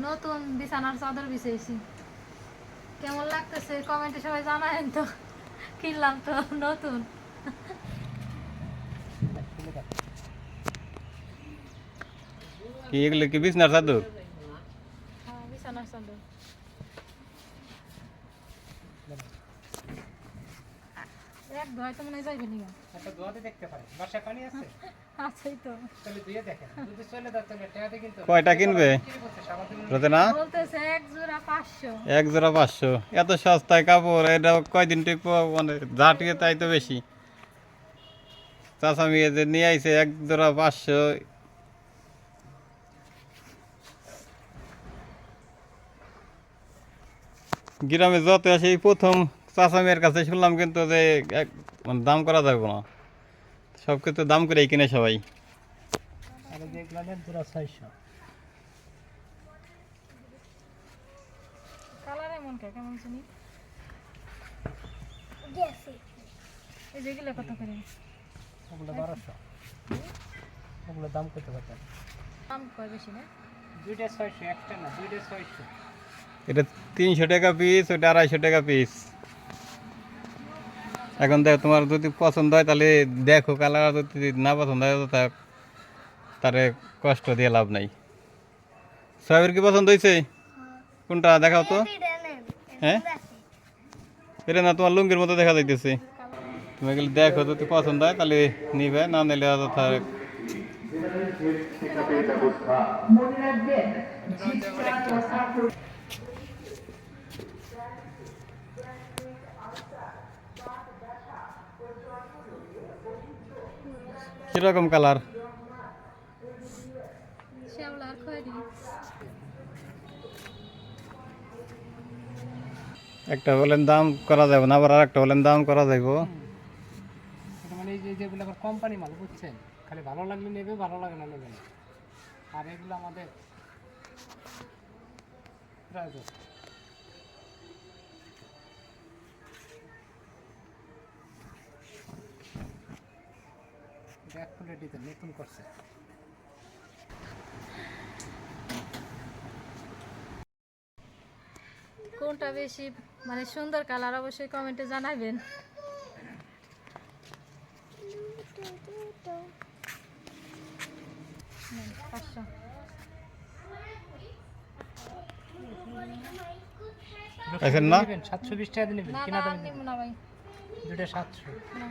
নতুন বিছানার চাদর বিছাইছি, কেমন লাগতেছে কমেন্টে সবাই জানায়েন তো। কিনলাম তো নতুন। কি এগুলো কি বিছনার চাদর? হ্যাঁ, বিছানার চাদর। এক ধোয় তো মনে হয় যাইবে নিগা। একটা ধোয়াতে দেখতে পারে বাসায় পানি আছে আছেই তো। তাহলে ধুয়ে দেখেন যদি চলে যায় তাহলে টাকাতে কিন্তু কয়টা কিনবে রোদে না? বলতেছে এক জোড়া 500। এক জোড়া 500, এত সস্তায় কাপড় এটা কয়দিন টিকবো? মানে যা টিকে তাই তো বেশি। চাচা মেয়ে যে নিয়ে আইছে এক জোড়া 500। গ্রামে যত আসে এই প্রথম চাচা মেয়ের কাছে শুনলাম কিন্তু যে মানে দাম করা যাবে না, সব কিছু দাম করেই কিনে সবাই। আর যেগুলো নেন পুরো 600। কালার এমন কেমন শুনি। এই যেগুলো কত করে? ওগুলো 1200। ওগুলো দাম কত কত? দাম কয় বেশি না? দুইটা 600, একটা না দুইটা 600। এটা 300 টাকা পিস, ওটা 250 টাকা পিস। এখন দেখো তোমার যদি পছন্দ হয় তাহলে দেখো, কালার যদি না পছন্দ হয় তো তারে কষ্ট দিয়ে লাভ নাই। সবের কি পছন্দ হয়েছে? কোনটা দেখাও তো। হ্যাঁ, এটা না তোমার লুঙ্গির মতো দেখা যাইতেছে। তুমি এগুলো দেখো, যদি পছন্দ হয় তাহলে নিবে, না নিলে তার কিরকম কালার? শ্যাওলা আর খয়েরি। একটা বলেন দাম করা যাবে না, আবার আর একটা বলেন দাম করা যাইব। এটা মানে এই যে যেগুলো আবার কোম্পানি মাল বুঝছেন, খালি ভালো লাগলে নেবে, ভালো লাগে না নেবে না। আর এগুলো আমাদের প্রাইভেট। এটা 1 ফুটের ডিজাইন নতুন করছে। কোনটা বেশি মানে সুন্দর কালার অবশ্যই কমেন্টে জানাবেন। নেন, 500। এখন না 720 টাকা দিয়ে নেবেন না কিনা না দামে নিব না ভাই। দুটো 700। না।